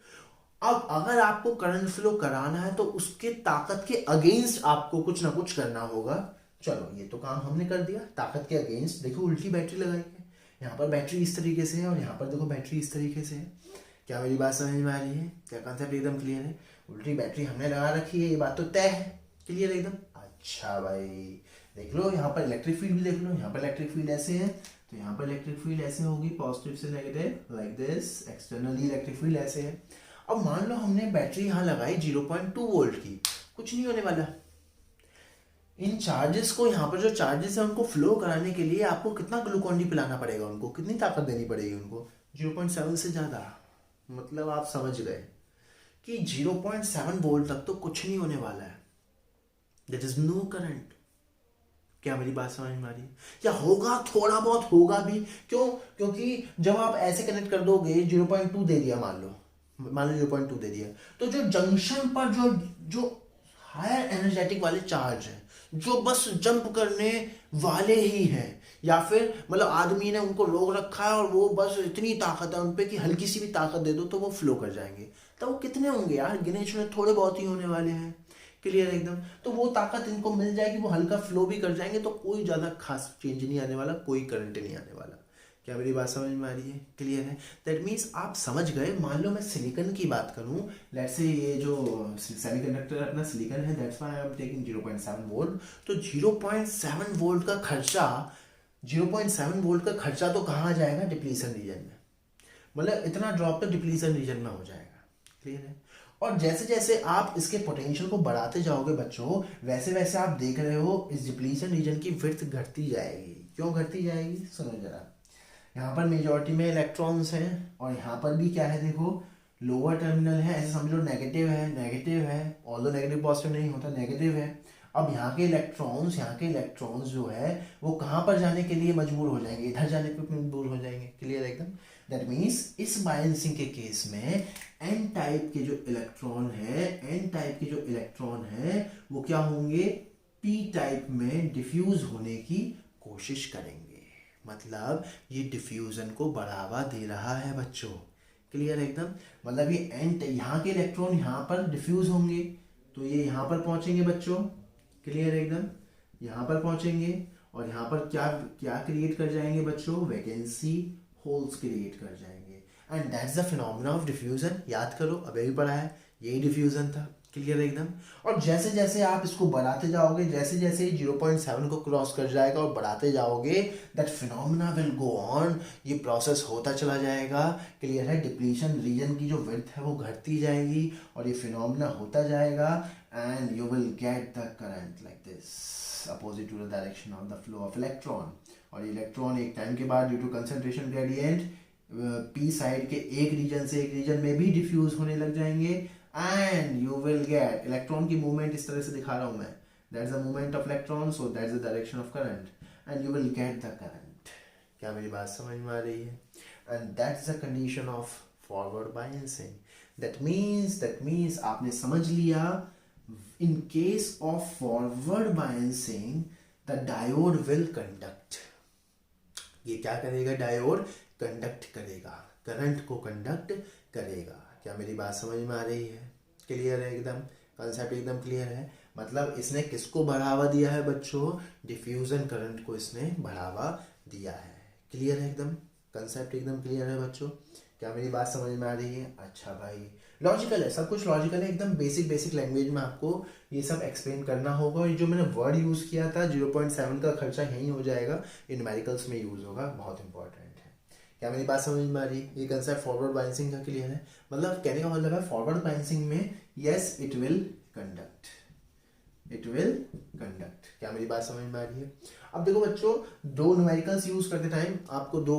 अब अगर आपको करंट फ्लो कराना है तो उसके ताकत के अगेंस्ट आपको कुछ ना कुछ करना होगा। चलो ये तो काम हमने कर दिया। ताकत के अगेंस्ट देखो उल्टी बैटरी लगाई है, यहाँ पर बैटरी इस तरीके से है और यहाँ पर देखो बैटरी इस तरीके से है। क्या मेरी बात समझ में आ रही है? क्या कॉन्सेप्ट एकदम क्लियर है? उल्टी बैटरी हमने लगा रखी है, ये बात तो तय है। क्लियर एकदम? अच्छा भाई देख लो, यहाँ पर इलेक्ट्रिक फील्ड भी देख लो, यहाँ पर इलेक्ट्रिक फील्ड ऐसे है तो यहाँ पर इलेक्ट्रिक फील्ड ऐसे होगी, पॉजिटिव से negative like this. Externally electric field ऐसे है। अब मान लो हमने बैटरी यहाँ लगाई 0.2 वोल्ट की, कुछ नहीं होने वाला। इन चार्जेस को, यहाँ पर जो चार्जेस है उनको फ्लो कराने के लिए आपको कितना ग्लूकॉन डी पिलाना पड़ेगा, उनको कितनी ताकत देनी पड़ेगी, उनको 0.7 से ज़्यादा। मतलब आप समझ गए कि 0.7 वोल्ट तक तो कुछ नहीं होने वाला है, देयर इज नो करंट। क्या मेरी बात समझ में आ रही है? या होगा, थोड़ा बहुत होगा भी। क्यों? क्योंकि जब आप ऐसे कनेक्ट कर दोगे, 0.2 दे दिया, मान लो 0.2 दे दिया, तो जो जंक्शन पर जो हायर एनर्जेटिक वाले चार्ज है, जो बस जंप करने वाले ही हैं, या फिर मतलब आदमी ने उनको रोक रखा है और वो बस इतनी ताकत है उन पे कि हल्की सी भी ताकत दे दो तो वो फ्लो कर जाएंगे, तो वो कितने होंगे यार, गिने चुने थोड़े बहुत ही होने वाले हैं। क्लियर एकदम? तो वो ताकत इनको मिल जाएगी, वो हल्का फ्लो भी कर जाएंगे, तो कोई ज़्यादा खास चेंज नहीं आने वाला, कोई करंट नहीं आने वाला। क्या मेरी बात समझ में आ रही है? क्लियर है? दैट मीन्स आप समझ गए। मान लो मैं सिलिकॉन की बात करूं, लेट्स से ये जो सेमीकंडक्टर अपना सिलिकॉन है, that's why I am taking 0.7 volt. तो 0.7 वोल्ट का खर्चा, 0.7 वोल्ट का खर्चा तो कहाँ जाएगा? डिप्लीशन रीजन में। मतलब इतना ड्रॉप तो डिप्लीशन रीजन में हो जाएगा। क्लियर है? और जैसे जैसे आप इसके पोटेंशियल को बढ़ाते जाओगे बच्चों, वैसे वैसे आप देख रहे हो इस डिप्लीशन रीजन की विड्थ घटती जाएगी। क्यों घटती जाएगी? सुनो जरा। यहाँ पर मेजॉरिटी में इलेक्ट्रॉन्स हैं और यहाँ पर भी क्या है, देखो लोअर टर्मिनल है, ऐसे समझ लो नेगेटिव है, ऑल्दो नेगेटिव पॉजिटिव नहीं होता, नेगेटिव है। अब यहाँ के इलेक्ट्रॉन्स जो है वो कहाँ पर जाने के लिए मजबूर हो जाएंगे? इधर जाने पे मजबूर हो जाएंगे। क्लियर एकदम? दैट मीन्स इस बायनेंसिंग के केस में एन टाइप के जो इलेक्ट्रॉन है वो क्या होंगे? पी टाइप में डिफ्यूज होने की कोशिश करेंगे। मतलब ये डिफ्यूजन को बढ़ावा दे रहा है बच्चों। क्लियर एकदम? मतलब ये एन, यहाँ के इलेक्ट्रॉन यहाँ पर डिफ्यूज होंगे तो ये यहाँ पर पहुंचेंगे बच्चों। क्लियर एकदम? यहाँ पर पहुंचेंगे और यहाँ पर क्या क्या क्रिएट कर जाएंगे बच्चों? वैकेंसी होल्स क्रिएट कर जाएंगे। And that's the phenomena of diffusion. याद करो, अभी भी पढ़ा है, यही डिफ्यूजन था। क्लियर एकदम? और जैसे जैसे आप इसको बढ़ाते जाओगे, जैसे जैसे 0.7 को क्रॉस कर जाएगा और बढ़ाते जाओगे, that phenomena will go on. ये प्रोसेस होता चला जाएगा। क्लियर है? डिप्लीशन रीजन की जो विड्थ है वो घटती जाएगी और ये फिनोमेना होता जाएगा and you will get the current like this, opposite to the direction of the flow of electron. और इलेक्ट्रॉन एक टाइम के बाद due to concentration gradient P side के एक रीजन से एक रीजन में भी डिफ्यूज होने लग जाएंगे and you will gate, electron की मूवमेंट इस तरह से दिखा रहा हूं मैं, that's the movement of electron, so that's the direction of current and you will get the current. क्या मेरी बात समझ में आ रही है? And that's the condition of forward biasing. That means आपने समझ लिया, in case of forward biasing the diode will conduct. ये क्या करेगा? डायोड कंडक्ट करेगा, करंट को कंडक्ट करेगा। क्या मेरी बात समझ में आ रही है? क्लियर है एकदम? कंसेप्ट एकदम क्लियर है? मतलब इसने किसको बढ़ावा दिया है बच्चों? डिफ्यूजन करंट को इसने बढ़ावा दिया है। क्लियर है एकदम? कंसेप्ट एकदम क्लियर है बच्चों? क्या मेरी बात समझ में आ रही है? अच्छा भाई, लॉजिकल है, सब कुछ लॉजिकल है एकदम। बेसिक लैंग्वेज में आपको ये सब एक्सप्लेन करना होगा। और जो मैंने वर्ड यूज़ किया था 0.7 का खर्चा यहीं हो जाएगा, न्यूमेरिकल्स में यूज़ होगा, बहुत इंपॉर्टेंट है। क्या मेरी बात समझ में आ रही है? ये कंसेप्ट फॉरवर्ड बायसिंग का क्लियर है? मतलब कहने का मतलब है फॉरवर्ड बायसिंग में यस इट विल कंडक्ट। क्या मेरी बात समझ में आ रही है? अब देखो बच्चों, दो न्यूमेरिकल्स यूज करते टाइम आपको दो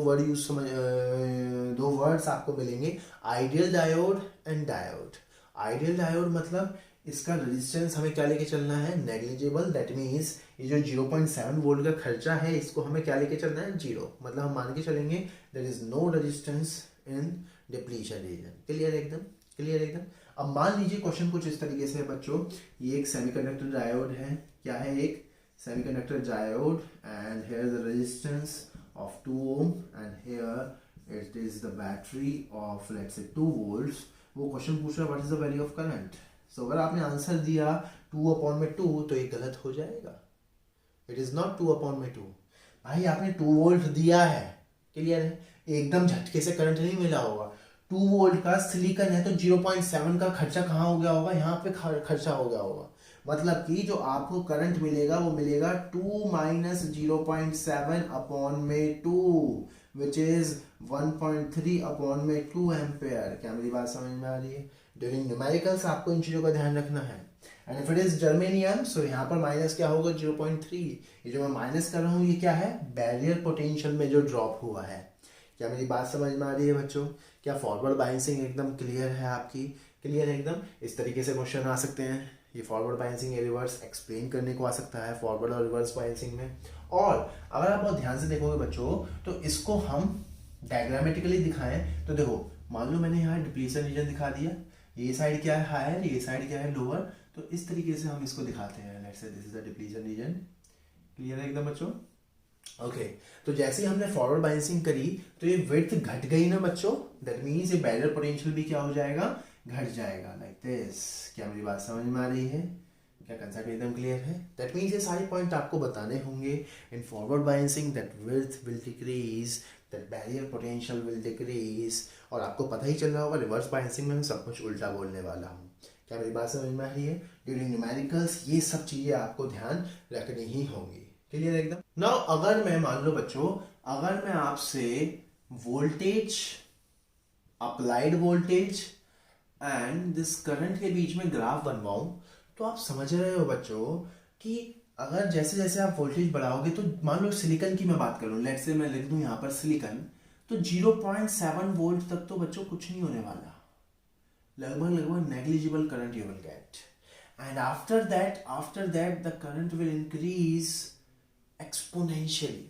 वर्ड्स आपको मिलेंगे, ideal diode and diode. Ideal diode मतलब इसका रेजिस्टेंस हमें क्या लेके चलना है? नेग्लिजिबल। दैट मीन्स ये जो 0.7 वोल्ट का खर्चा है इसको हमें क्या लेके चलना है? जीरो। मतलब हम मान के चलेंगे there is no resistance in depletion region. Clear एकदम? अब मान लीजिए क्वेश्चन कुछ इस तरीके से है बच्चों, ये एक सेमीकंडक्टर डायोड है। क्या है? एक semiconductor diode and here the resistance of 2 ohm and here it is the battery of let's say 2 volts। वो क्वेश्चन पूछ रहा है what is the value of current. So अगर आपने आंसर दिया 2/2 तो ये गलत हो जाएगा। It is not 2/2। भाई आपने 2 वोल्ट दिया है। क्लियर है? एकदम झटके से करंट नहीं मिला होगा। 2 वोल्ट का सिलिकॉन है तो 0.7 का खर्चा कहाँ हो गया होगा? यहाँ पे खर्चा हो गया होगा। मतलब कि जो आपको करंट मिलेगा वो मिलेगा 2 - 0.7/2 विच इज 1.3/2 एम्पेयर। क्या मेरी बात समझ में आ रही है? ड्यूरिंग न्यूमेरिकल्स आपको इन चीज़ों का ध्यान रखना है। And if it is germanium, so यहाँ पर माइनस क्या होगा 0.3। ये जो मैं माइनस कर रहा हूँ ये क्या है, बैरियर पोटेंशियल में जो ड्रॉप हुआ है। क्या मेरी बात समझ में आ रही है बच्चों? क्या फॉरवर्ड बायसिंग एकदम क्लियर है आपकी? क्लियर है एकदम? इस तरीके से क्वेश्चन आ सकते हैं, ये फॉरवर्ड बायसिंग या रिवर्स एक्सप्लेन करने को आ सकता है फॉरवर्ड और रिवर्स बायसिंग में। और अगर आप बहुत ध्यान से देखोगे बच्चों तो इसको हम डायग्रामेटिकली दिखाएं तो देखो, मान लो मैंने यहाँ डिप्लीशन रीजन दिखा दिया, ये साइड क्या है हायर, ये साइड क्या है लोअर, तो इस तरीके से हम इसको दिखाते हैं। Let's say this is the depletion region. Clear है एकदम बच्चों? ओके तो जैसे ही हमने फॉरवर्ड बायसिंग करी तो ये विड्थ घट गई ना बच्चों, दैट मीन्स ये बैरियर पोटेंशियल भी क्या हो जाएगा, घट जाएगा, लाइक दिस। क्या मेरी बात समझ में आ रही है? क्या कंसेप्ट एकदम क्लियर है? दैट मीन्स ये सारे पॉइंट आपको बताने होंगे in forward biasing, that width will decrease, that barrier potential will decrease. और आपको पता ही चल रहा होगा रिवर्स बायसिंग में मैं सब कुछ उल्टा बोलने वाला हूँ। क्या मेरी बात समझ में आ रही है? ड्यूरिंग न्यूमेरिकल्स ये सब चीजें आपको ध्यान रखनी ही होंगी। क्लियर एकदम? नाउ अगर मैं मान लो बच्चों, अगर मैं आपसे voltage, applied voltage and this current के बीच में ग्राफ बनवाऊं, तो आप समझ रहे हो बच्चों कि अगर जैसे जैसे आप वोल्टेज बढ़ाओगे, तो मान लो सिलिकॉन की मैं बात करूं, लेट्स से मैं लिख दूं यहाँ पर सिलिकॉन, तो 0.7 वोल्ट तक तो बच्चों कुछ नहीं होने वाला, लगभग negligible current you will gate. And after that the current will increase exponentially.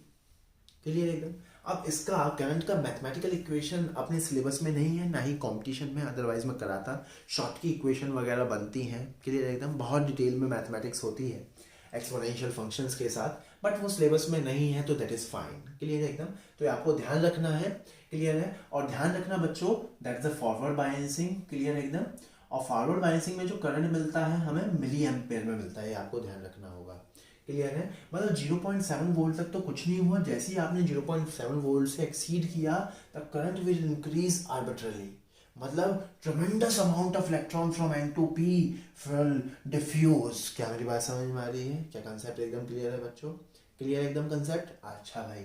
Clear एकदम? अब इसका करंट का मैथमेटिकल इक्वेशन अपने सिलेबस में नहीं है, ना ही कंपटीशन में, अदरवाइज मैं कराता। शॉर्ट की इक्वेशन वगैरह बनती हैं, क्लियर एकदम, बहुत डिटेल में मैथमेटिक्स होती है एक्सपोनेंशियल फंक्शंस के साथ, बट वो सिलेबस में नहीं है तो दैट इज फाइन। क्लियर एकदम? तो आपको ध्यान रखना है। क्लियर है? और ध्यान रखना बच्चों, that is the forward biasing. Clear एकदम? और फॉरवर्ड बायसिंग में जो करंट मिलता है हमें मिली एम्पेयर में मिलता है, आपको ध्यान रखना होगा। क्लियर है? मतलब 0.7 वोल्ट तक तो कुछ नहीं हुआ, जैसे ही आपने 0.7 वोल्ट से एक्सीड किया the current will increase arbitrarily, मतलब ट्रेमेंडस amount of electron from N to P will diffuse। क्या मेरी बात समझ में आ रही है? क्या कंसेप्ट एकदम क्लियर है बच्चों? क्लियर एकदम कंसेप्ट? अच्छा भाई,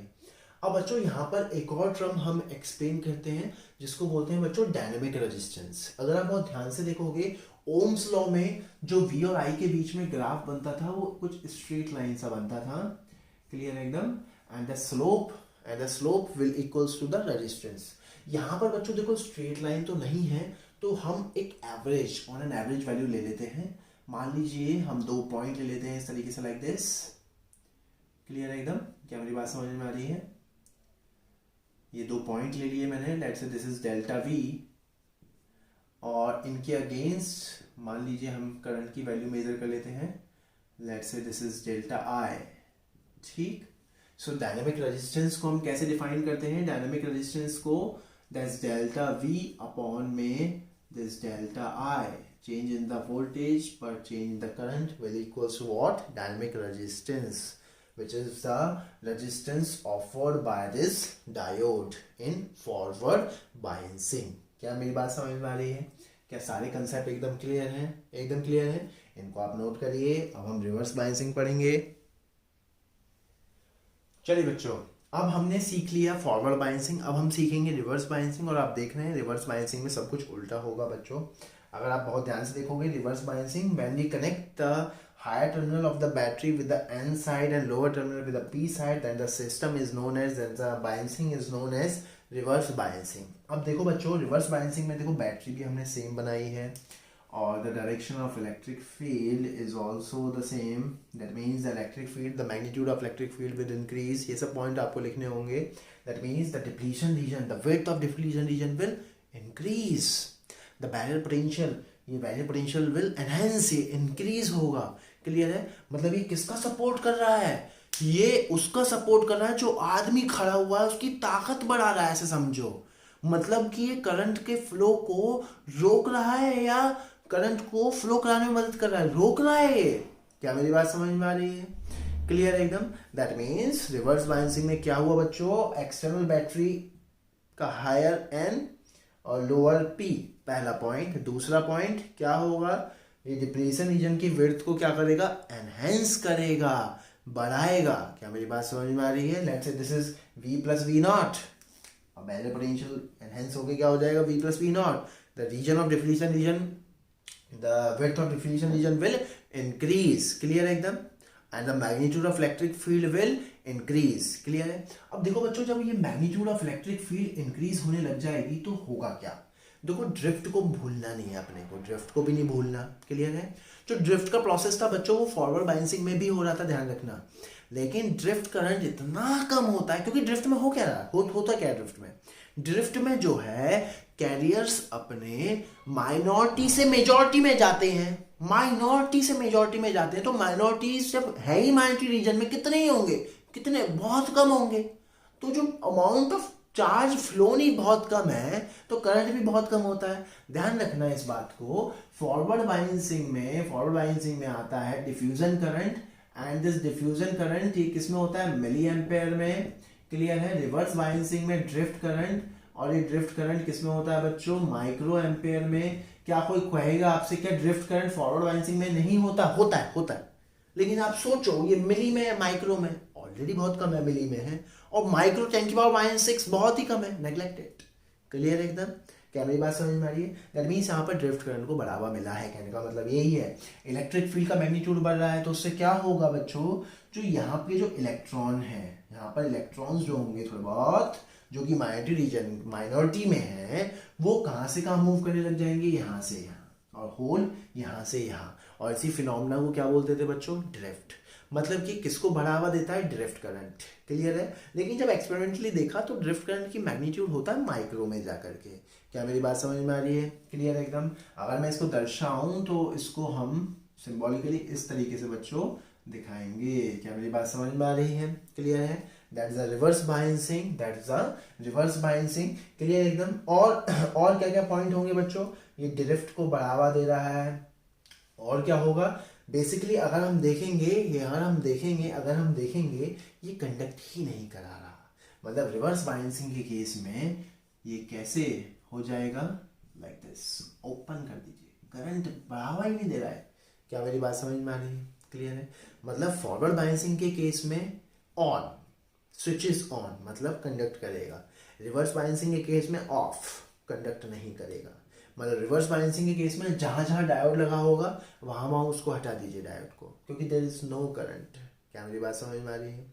अब बच्चों यहाँ पर एक और टर्म हम एक्सप्लेन करते हैं जिसको बोलते हैं बच्चों डायनेमिक रेजिस्टेंस। अगर आप बहुत ध्यान से देखोगे, ओम्स लॉ में जो V और I के बीच में ग्राफ बनता था वो कुछ स्ट्रेट लाइन सा बनता था। क्लियर एकदम? And the slope will equals to the resistance. यहाँ पर बच्चों देखो स्ट्रेट लाइन तो नहीं है, तो हम एक average, on an average value ले लेते हैं। मान लीजिए हम 2 पॉइंट ले लेते हैं इस तरीके से, लाइक दिस। क्लियर एकदम? क्या मेरी बात समझ में आ रही है? ये 2 पॉइंट ले लिए मैंने, let's say this is delta V, और इनके अगेंस्ट मान लीजिए हम करंट की वैल्यू मेजर कर लेते हैं, let's say this is delta I। ठीक? सो डायनेमिक रेजिस्टेंस को हम कैसे डिफाइन करते हैं? डायनेमिक रेजिस्टेंस को दैट्स डेल्टा V अपॉन में this delta I, change in the voltage per change in the current will equals to what? Dynamic resistance, which is the resistance offered by this diode in forward biasing। क्या मेरी बात समझ में आ रही है? क्या सारे कंसेप्ट एकदम क्लियर हैं? एकदम क्लियर है? इनको आप नोट करिए। अब हम रिवर्स बायसिंग पढ़ेंगे। चलिए बच्चों, अब हमने सीख लिया फॉरवर्ड बायसिंग, अब हम सीखेंगे रिवर्स बायसिंग। और आप देख रहे हैं रिवर्स बायसिंग में सब कुछ उल्टा होगा बच्चों। अगर आप बहुत ध्यान से देखोगे, reverse biasing, when we connect the higher terminal of the battery with the N side and lower terminal with the P side, then the system is known as, then the biasing is known as reverse biasing। अब देखो बच्चों, reverse biasing में देखो battery भी हमने same बनाई है, और the direction of electric field is also the same, that means the electric field, the magnitude of electric field will increase। ये सब पॉइंट आपको लिखने होंगे। that means the depletion region, the width of depletion region will increase, the barrier potential, ये barrier potential will enhance, ये increase होगा। Clear है? मतलब ये किसका सपोर्ट कर रहा है? ये उसका सपोर्ट कर रहा है जो आदमी खड़ा हुआ है, उसकी ताकत बढ़ा रहा है, ऐसे समझो। मतलब कि ये करंट के फ्लो को रोक रहा है, या करंट को फ्लो कराने में मदद कर रहा है, रोक रहा है ये। क्या मेरी बात समझ में आ रही है? क्लियर एकदम? दैट मीन्स रिवर्स बायसिंग में क्या हुआ बच्चों, एक्सटर्नल बैटरी का हायर N और लोअर P, पहला पॉइंट। दूसरा पॉइंट क्या होगा, ये डिप्लीशन रीजन की विड्थ को क्या करेगा, एनहेंस करेगा, बढ़ाएगा। क्या मेरी बात समझ में आ रही है? Let's say this is V plus V naught, अब बैरियर पोटेंशियल एनहेंस होके क्या हो जाएगा, V plus V naught. The reason of diffusion region, the width of diffusion region will increase, clear है एकदम, and the magnitude of electric field will increase, clear है। अब देखो बच्चों, जब ये magnitude of electric field increase होने लग जाएगी तो होगा क्या, देखो ड्रिफ्ट को भूलना नहीं है अपने को, ड्रिफ्ट को भी नहीं भूलना, क्लियर है। जो ड्रिफ्ट का प्रोसेस था बच्चों वो फॉरवर्ड बायसिंग में भी हो रहा था, ध्यान रखना, लेकिन ड्रिफ्ट करंट इतना कम होता है क्योंकि ड्रिफ्ट में हो क्या रहा होता क्या है ड्रिफ्ट में, ड्रिफ्ट में जो है कैरियर्स अपने माइनॉरिटी से मेजॉरिटी में जाते हैं, माइनॉरिटी से मेजॉरिटी में जाते हैं, तो माइनॉरिटी जब है ही माइनॉरिटी रीजन में कितने ही होंगे, कितने, बहुत कम होंगे, तो जो अमाउंट ऑफ चार्ज फ्लो नहीं बहुत कम है तो करंट भी बहुत कम होता है, ध्यान रखना इस बात को। फॉरवर्ड बायसिंग में आता है diffusion current, and this diffusion current ये किसमें होता है, मिली एम्पेयर में, क्लियर है। रिवर्स बायसिंग में ड्रिफ्ट करंट, और ये ड्रिफ्ट करंट किसमें होता है बच्चों, माइक्रो एम्पेयर में। क्या कोई कहेगा आपसे क्या ड्रिफ्ट करंट फॉरवर्ड बायसिंग में नहीं होता, होता है, लेकिन आप सोचो ये मिली में है, माइक्रो में ऑलरेडी बहुत कम है, मिली में है, और माइक्रो 10⁻⁻⁶ बहुत ही कम है, नेग्लेक्टेड, क्लियर एकदम। क्या मेरी बात समझ में आ रही है, दैट मीन्स यहाँ पर ड्रिफ्ट करंट को बढ़ावा मिला है, कहने का मतलब यही है। इलेक्ट्रिक फील्ड का मैग्नीट्यूड बढ़ रहा है तो उससे क्या होगा बच्चों, जो यहाँ पे जो इलेक्ट्रॉन है, यहाँ पर इलेक्ट्रॉन्स जो होंगे थोड़े बहुत, जो कि माइनॉरिटी में है, वो कहाँ से कहाँ मूव करने लग जाएंगे, यहाँ से यहाँ, और होल यहाँ से यहाँ, और इसी फिनोमेना को क्या बोलते थे बच्चों, ड्रिफ्ट। मतलब कि किसको बढ़ावा देता है, ड्रिफ्ट करंट, क्लियर है। लेकिन जब एक्सपेरिमेंटली देखा तो ड्रिफ्ट करंट की मैग्नीट्यूड होता है माइक्रो में जाकर के। क्या मेरी बात समझ में आ रही है, क्लियर है एकदम। अगर मैं इसको दर्शाऊं तो इसको हम सिंबॉलिकली इस तरीके से बच्चों दिखाएंगे। क्या मेरी बात समझ में आ रही है, क्लियर है। That is a reverse biasing, clear एकदम। और क्या क्या पॉइंट होंगे बच्चों, ये ड्रिफ्ट को बढ़ावा दे रहा है, और क्या होगा बेसिकली, अगर हम देखेंगे ये कंडक्ट ही नहीं करा रहा, मतलब रिवर्स बायसिंग के केस में ये कैसे हो जाएगा, लाइक दिस, ओपन कर दीजिए, करंट बढ़ावा ही नहीं दे रहा है। क्या मेरी बात समझ में आ रही है, क्लियर है। मतलब फॉरवर्ड बायसिंग के केस में ऑन, स्विच इज ऑन, मतलब कंडक्ट करेगा। रिवर्स बायसिंग के केस में ऑफ, कंडक्ट नहीं करेगा। मतलब रिवर्स बायसिंग के केस में जहां जहां डायोड लगा होगा वहां उसको हटा दीजिए डायोड को, क्योंकि देयर इज नो करंट। क्या मेरी बात समझ में आ रही है,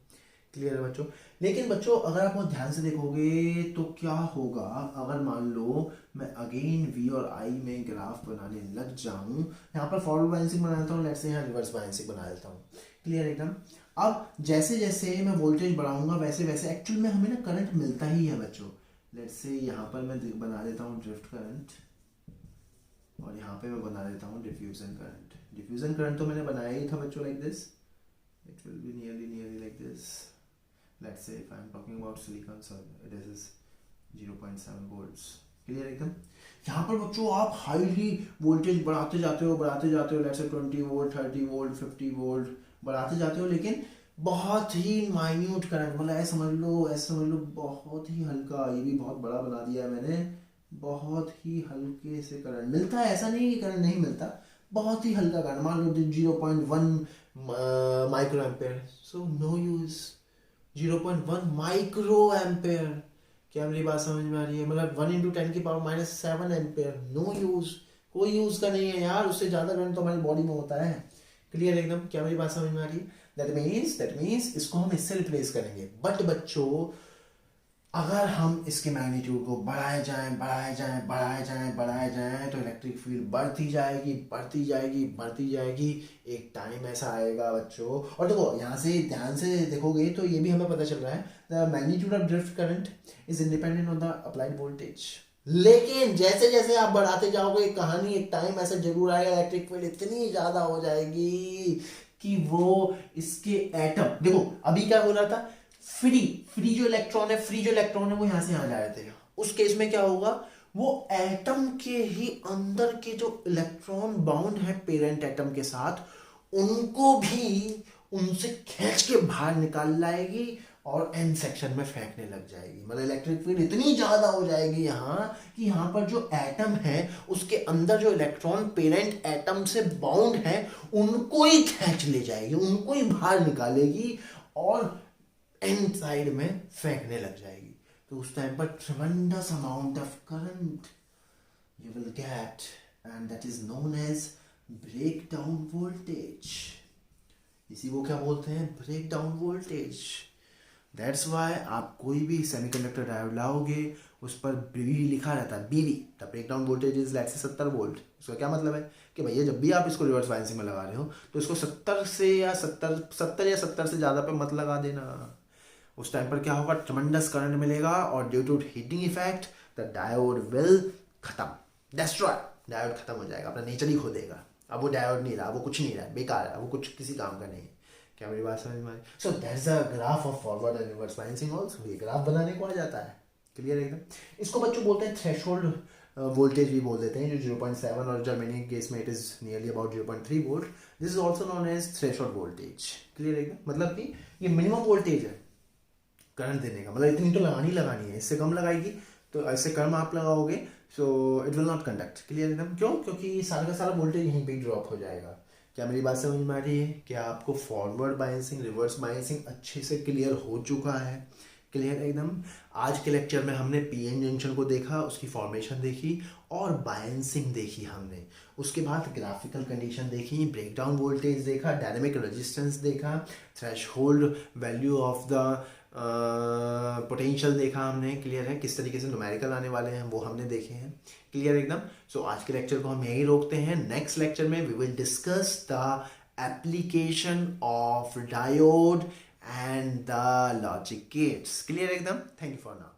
क्लियर है बच्चों। लेकिन बच्चों अगर आप बहुत ध्यान से देखोगे तो क्या होगा, अगर मान लो मैं अगेन V और I में ग्राफ बनाने लग जाऊं, यहाँ पर फॉरवर्ड बायसिंग बना लेता हूँ, लेट्स से यहाँ रिवर्स बायसिंग बना लेता हूँ, क्लियर एकदम। अब जैसे जैसे मैं वोल्टेज बढ़ाऊंगा वैसे वैसे एक्चुअल में हमें ना करंट मिलता ही है बच्चों। लेट्स से यहाँ पर मैं बना देता हूँ ड्रिफ्ट करंट, और यहाँ पे मैं बना देता हूँ डिफ्यूजन करंट। डिफ्यूजन करंट तो मैंने बनाया ही था बच्चों, like this, it will be nearly like this. Let's say if I am talking about silicon, so it is 0.7 volts, clear एकदम। यहाँ पर बच्चों आप हाईली वोल्टेज बढ़ाते जाते हो, let's say 20 volt, 30 volt, 50 volt बढ़ाते जाते हो, लेकिन बहुत ही माइन्यूट करंट, मतलब ऐसे समझ लो बहुत ही हल्का, ये भी बहुत बड़ा बना दिया है मैंने, बहुत ही हल्के से करंट मिलता है, ऐसा नहीं कि करंट नहीं मिलता, बहुत ही हल्का करंट, मान लो 0.1 micro ampere, so no use, 0.1 micro ampere. क्या मेरी बात समझ में आ रही है, मतलब 1 × 10⁻⁷ एम्पेयर, नो यूज, कोई यूज का नहीं है यार, उससे ज्यादा करंट तो हमारी बॉडी में होता है, क्लियर एकदम। क्या मेरी बात समझ में आ रही है, दैट मीन्स इसको हम इससे रिप्लेस करेंगे। बट बच्चों अगर हम इसके मैग्नीट्यूड को बढ़ाए जाएं तो इलेक्ट्रिक फील्ड बढ़ती जाएगी। एक टाइम ऐसा आएगा बच्चों, और देखो यहाँ से ध्यान से देखोगे तो ये भी हमें पता चल रहा है, the magnitude of drift current is independent on the applied voltage. लेकिन जैसे जैसे आप बढ़ाते जाओगे कहानी, एक टाइम ऐसा जरूर आएगा इलेक्ट्रिक फील्ड इतनी ज्यादा हो जाएगी कि वो इसके एटम, देखो अभी क्या हो रहा था, फ्री जो इलेक्ट्रॉन है वो यहां से यहां जा रहे थे। उस केस में क्या होगा, वो एटम के ही अंदर के जो इलेक्ट्रॉन बाउंड है पेरेंट एटम के साथ, उनको भी उनसे खींच के बाहर निकाल लाएगी और एन सेक्शन में फेंकने लग जाएगी। मतलब इलेक्ट्रिक फील्ड इतनी ज्यादा हो जाएगी यहाँ कि यहाँ पर जो एटम है उसके अंदर जो इलेक्ट्रॉन पेरेंट एटम से बाउंड है उनको ही खींच ले जाएगी, उनको ही बाहर निकालेगी और एन साइड में फेंकने लग जाएगी। तो उस टाइम पर ट्रेमेंडस amount of current you will get, and that is known as breakdown voltage. इसी को क्या बोलते हैं? Breakdown voltage. दैट्स वाई आप कोई भी सेमीकंडक्टर डायोड लाओगे उस पर बीवी लिखा रहता है, बीवी, the breakdown voltage is let's say 70 volt. उसका क्या मतलब है कि भैया जब भी आप इसको रिवर्स बायसिंग में लगा रहे हो तो इसको 70 से या 70 से ज़्यादा पे मत लगा देना. उस टाइम पर क्या होगा? ट्रमेंडस करंट मिलेगा और due to heating effect the diode will खत्म, डिस्ट्रॉय. डायोड खत्म हो जाएगा, अपना नेचर ही खो देगा. अब वो डायोड नहीं रहा, वो कुछ नहीं रहा, बेकार है, वो कुछ किसी काम का नहीं है. क्या मेरी बात समझ में आई? So that's a graph of forward and reverse biasing also. ये ग्राफ बनाने को आ जाता है. क्लियर एकदम. इसको बच्चों बोलते हैं थ्रेशोल्ड वोल्टेज भी बोल देते हैं, जो 0.7 और जर्मनी के केस में it is nearly about 0.3 volt. This is also known as threshold voltage. Clear एकदम. मतलब कि ये मिनिमम वोल्टेज है करंट देने का, मतलब इतनी तो लगानी है. इससे कम लगाएगी तो इससे कम आप लगाओगे so it will not conduct. Clear एकदम. क्यों? क्योंकि सारा का सारा वोल्टेज यहीं पे ड्रॉप हो जाएगा. क्या मेरी बात समझ में आ रही है? क्या आपको फॉरवर्ड बायसिंग रिवर्स बायसिंग अच्छे से क्लियर हो चुका है? क्लियर एकदम. आज के लेक्चर में हमने पीएन जंक्शन को देखा, उसकी फॉर्मेशन देखी और बायसिंग देखी हमने. उसके बाद ग्राफिकल कंडीशन देखी, ब्रेकडाउन वोल्टेज देखा, डायनेमिक रेजिस्टेंस देखा, threshold value of the potential देखा हमने. क्लियर है. किस तरीके से न्यूमेरिकल आने वाले हैं वो हमने देखे हैं. क्लियर एकदम. सो आज के लेक्चर को हम यहीं रोकते हैं. नेक्स्ट लेक्चर में we will discuss the application of diode and the logic gates. Clear एकदम. Thank you for now.